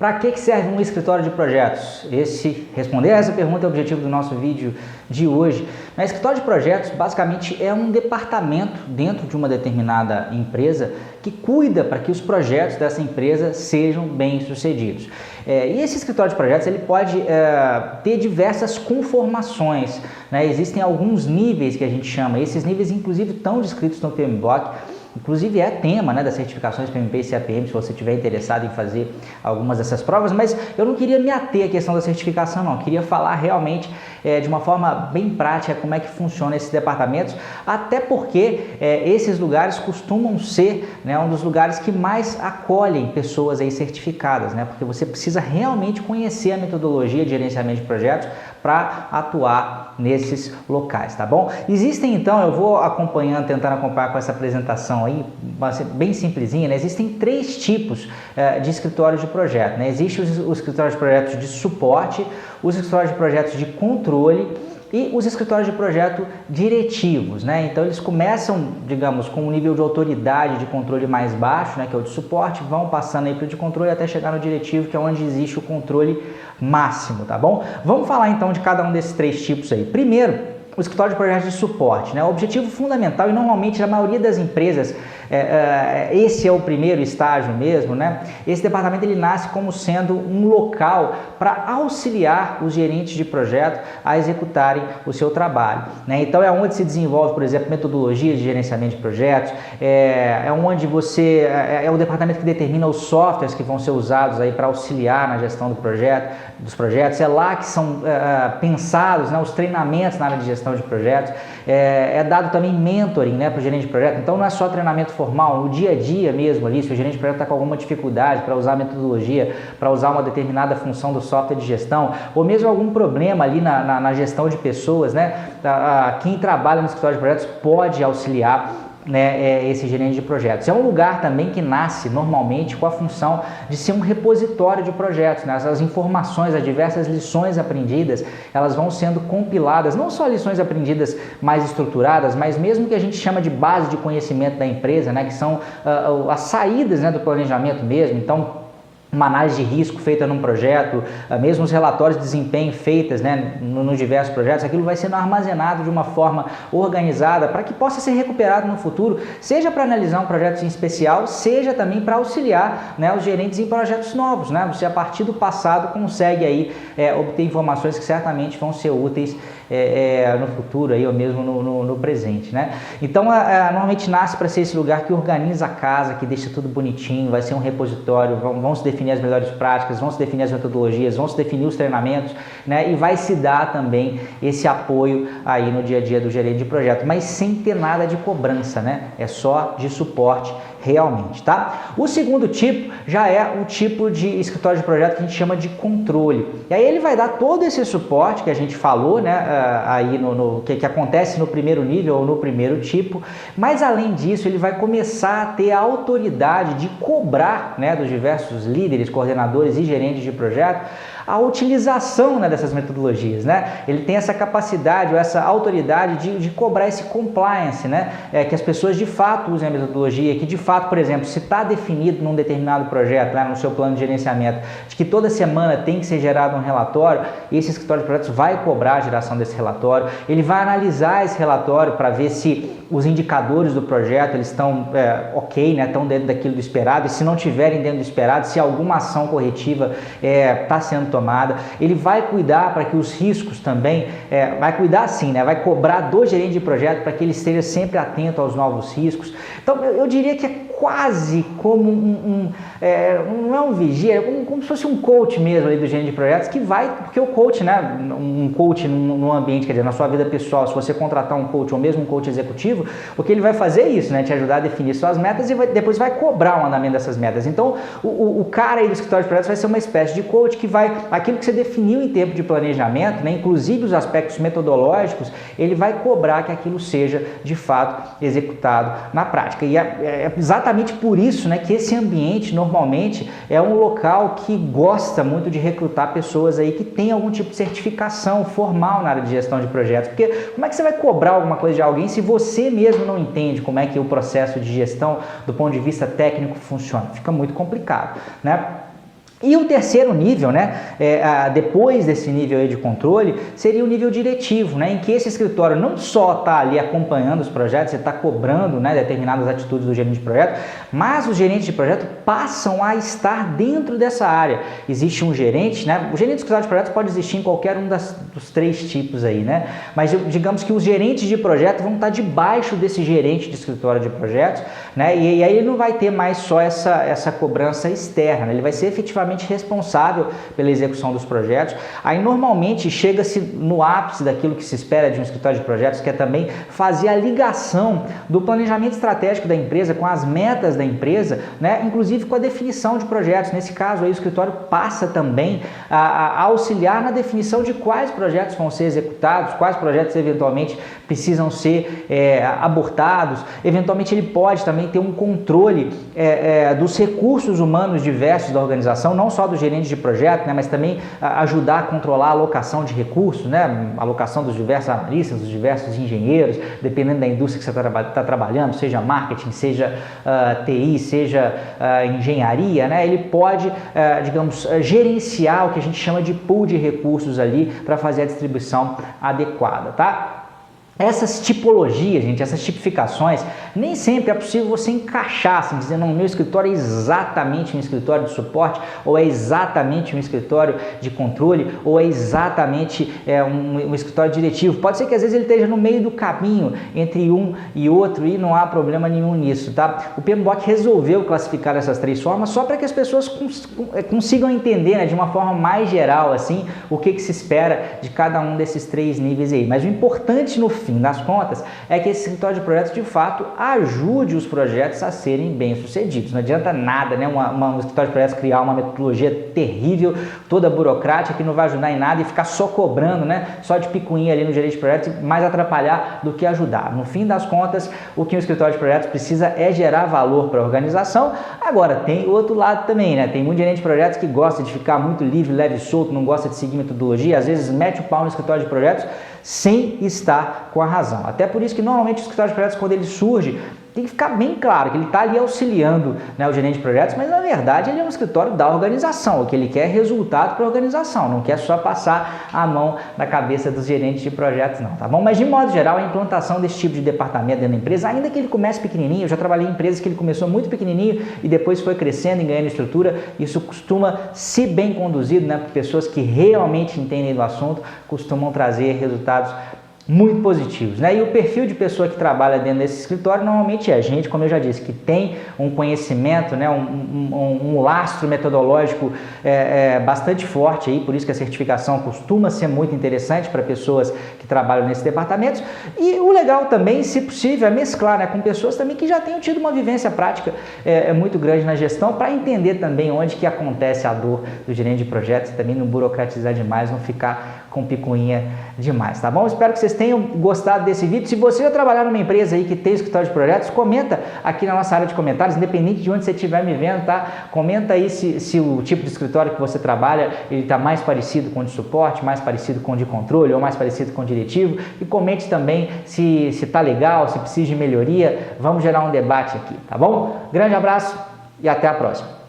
Para que serve um escritório de projetos? Responder essa pergunta é o objetivo do nosso vídeo de hoje. O escritório de projetos basicamente é um departamento dentro de uma determinada empresa que cuida para que os projetos dessa empresa sejam bem-sucedidos. E esse escritório de projetos ele pode ter diversas conformações, né? Existem alguns níveis que a gente chama, esses níveis inclusive estão descritos no PMBOK. Inclusive é tema, né, das certificações PMP e CAPM, se você estiver interessado em fazer algumas dessas provas, mas eu não queria me ater à questão da certificação não, eu queria falar realmente de uma forma bem prática como é que funciona esses departamentos, até porque esses lugares costumam ser, né, um dos lugares que mais acolhem pessoas aí certificadas, né, porque você precisa realmente conhecer a metodologia de gerenciamento de projetos para atuar nesses locais, tá bom? Existem então, eu vou acompanhando, tentando acompanhar com essa apresentação aí, bem simplesinha, né? Existem três tipos de escritórios de projeto, né? Existe os escritórios de projetos de suporte, os escritórios de projetos de controle e os escritórios de projeto diretivos, né? Então eles começam, digamos, com um nível de autoridade de controle mais baixo, né, que é o de suporte, vão passando aí para o de controle até chegar no diretivo, que é onde existe o controle máximo, tá bom? Vamos falar então de cada um desses três tipos aí. Primeiro, o escritório de projetos de suporte, né? O objetivo fundamental, e normalmente a maioria das empresas, esse é o primeiro estágio mesmo, né? Esse departamento ele nasce como sendo um local para auxiliar os gerentes de projeto a executarem o seu trabalho, né? Então é onde se desenvolve, por exemplo, metodologia de gerenciamento de projetos, onde você, é o departamento que determina os softwares que vão ser usados aí para auxiliar na gestão do projeto, dos projetos, é lá que são pensados, né, os treinamentos na área de gestão de projetos, é dado também mentoring, né, para o gerente de projeto. Então não é só treinamento formal, no dia a dia mesmo ali, se o gerente de projeto está com alguma dificuldade para usar a metodologia, para usar uma determinada função do software de gestão, ou mesmo algum problema ali na gestão de pessoas, né, quem trabalha no escritório de projetos pode auxiliar, né, esse gerente de projetos. É um lugar também que nasce normalmente com a função de ser um repositório de projetos, né? As informações, as diversas lições aprendidas, elas vão sendo compiladas, não só lições aprendidas mais estruturadas, mas mesmo que a gente chama de base de conhecimento da empresa, né, que são as saídas, né, do planejamento mesmo. Então, uma análise de risco feita num projeto, mesmo os relatórios de desempenho feitas, né, nos diversos projetos, aquilo vai sendo armazenado de uma forma organizada para que possa ser recuperado no futuro, seja para analisar um projeto em especial, seja também para auxiliar, né, os gerentes em projetos novos, né? Você a partir do passado consegue aí obter informações que certamente vão ser úteis no futuro aí, ou mesmo no presente, né? Então normalmente nasce para ser esse lugar que organiza a casa, que deixa tudo bonitinho, vai ser um repositório, vão se definir as melhores práticas, vão se definir as metodologias, vão se definir os treinamentos, né? E vai se dar também esse apoio aí no dia a dia do gerente de projeto, mas sem ter nada de cobrança, né? É só de suporte realmente, tá? O segundo tipo já é o tipo de escritório de projeto que a gente chama de controle. E aí ele vai dar todo esse suporte que a gente falou, né? Aí que acontece no primeiro nível ou no primeiro tipo, mas além disso ele vai começar a ter a autoridade de cobrar, né, dos diversos líderes, coordenadores e gerentes de projeto a utilização, né, dessas metodologias, né? Ele tem essa capacidade ou essa autoridade de cobrar esse compliance, né? Que as pessoas de fato usem a metodologia, que de fato, por exemplo, se está definido num determinado projeto, né, no seu plano de gerenciamento, de que toda semana tem que ser gerado um relatório, esse escritório de projetos vai cobrar a geração desse relatório, ele vai analisar esse relatório para ver se os indicadores do projeto eles estão ok, né, estão dentro daquilo do esperado, e se não estiverem dentro do esperado, se alguma ação corretiva está sendo tomada, ele vai cuidar para que os riscos também, vai cuidar sim, né, vai cobrar do gerente de projeto para que ele esteja sempre atento aos novos riscos. Então eu diria que é quase como não é um vigia, é como se fosse um coach mesmo ali do gerente de projetos, que vai, porque o coach, né, um coach no ambiente, quer dizer, na sua vida pessoal, se você contratar um coach ou mesmo um coach executivo, o que ele vai fazer é isso, né, te ajudar a definir suas metas e depois vai cobrar o andamento dessas metas. Então, o cara aí do escritório de projetos vai ser uma espécie de coach que vai, aquilo que você definiu em tempo de planejamento, né, inclusive os aspectos metodológicos, ele vai cobrar que aquilo seja, de fato, executado na prática. E é exatamente por isso, né, que esse ambiente, normalmente, é um local que gosta muito de recrutar pessoas aí que têm algum tipo de certificação formal na área de gestão de projetos. Porque como é que você vai cobrar alguma coisa de alguém se você mesmo não entende como é que o processo de gestão, do ponto de vista técnico, funciona? Fica muito complicado, né? E o terceiro nível, né, depois desse nível aí de controle, seria o nível diretivo, né, em que esse escritório não só está ali acompanhando os projetos, está cobrando, né, determinadas atitudes do gerente de projeto, mas os gerentes de projeto passam a estar dentro dessa área. Existe um gerente, né, o gerente de escritório de projetos pode existir em qualquer um dos três tipos aí, né, mas digamos que os gerentes de projeto vão estar debaixo desse gerente de escritório de projetos, né, e aí ele não vai ter mais só essa cobrança externa, né, ele vai ser efetivamente responsável pela execução dos projetos. Aí normalmente chega-se no ápice daquilo que se espera de um escritório de projetos, que é também fazer a ligação do planejamento estratégico da empresa com as metas da empresa, né? Inclusive com a definição de projetos. Nesse caso aí o escritório passa também a auxiliar na definição de quais projetos vão ser executados, quais projetos eventualmente precisam ser abortados. Eventualmente ele pode também ter um controle dos recursos humanos diversos da organização, não só do gerente de projeto, né, mas também ajudar a controlar a alocação de recursos, né, a alocação dos diversos analistas, dos diversos engenheiros, dependendo da indústria que você está trabalhando, seja marketing, seja TI, seja engenharia, né, ele pode, digamos, gerenciar o que a gente chama de pool de recursos ali para fazer a distribuição adequada, tá? Essas tipologias, gente, essas tipificações, nem sempre é possível você encaixar, assim, dizendo, não, meu escritório é exatamente um escritório de suporte, ou é exatamente um escritório de controle, ou é exatamente um escritório diretivo. Pode ser que às vezes ele esteja no meio do caminho entre um e outro e não há problema nenhum nisso, tá? O PMBOK resolveu classificar essas três formas só para que as pessoas consigam entender, né, de uma forma mais geral, assim, o que se espera de cada um desses três níveis aí. Mas o importante no fim das contas é que esse escritório de projetos de fato ajude os projetos a serem bem-sucedidos. Não adianta nada, né, um escritório de projetos criar uma metodologia terrível, toda burocrática, que não vai ajudar em nada e ficar só cobrando, né, só de picuinha ali no gerente de projetos, mais atrapalhar do que ajudar. No fim das contas, o que o escritório de projetos precisa é gerar valor para a organização. Agora, tem o outro lado também, né, tem muito gerente de projetos que gosta de ficar muito livre, leve e solto, não gosta de seguir metodologia, às vezes mete o pau no escritório de projetos sem estar com a razão. Até por isso que normalmente o escritório de projetos, quando ele surge, tem que ficar bem claro que ele está ali auxiliando, né, o gerente de projetos, mas na verdade ele é um escritório da organização. O que ele quer é resultado para a organização, não quer só passar a mão na cabeça dos gerentes de projetos não, tá bom? Mas de modo geral, a implantação desse tipo de departamento dentro da empresa, ainda que ele comece pequenininho, eu já trabalhei em empresas que ele começou muito pequenininho e depois foi crescendo e ganhando estrutura, isso costuma, se bem conduzido, né, por pessoas que realmente entendem do assunto, costumam trazer resultados muito positivos, né? E o perfil de pessoa que trabalha dentro desse escritório normalmente é gente, como eu já disse, que tem um conhecimento, né, um lastro metodológico bastante forte aí, por isso que a certificação costuma ser muito interessante para pessoas que trabalham nesses departamentos. E o legal também, se possível, é mesclar, né, com pessoas também que já tenham tido uma vivência prática muito grande na gestão, para entender também onde que acontece a dor do gerente de projetos, também não burocratizar demais, não ficar com picuinha demais, tá bom? Espero que vocês tenham gostado desse vídeo. Se você já trabalhar numa empresa aí que tem escritório de projetos, comenta aqui na nossa área de comentários, independente de onde você estiver me vendo, tá? Comenta aí se o tipo de escritório que você trabalha, ele está mais parecido com o de suporte, mais parecido com o de controle ou mais parecido com o diretivo, e comente também se tá legal, se precisa de melhoria. Vamos gerar um debate aqui, tá bom? Grande abraço e até a próxima.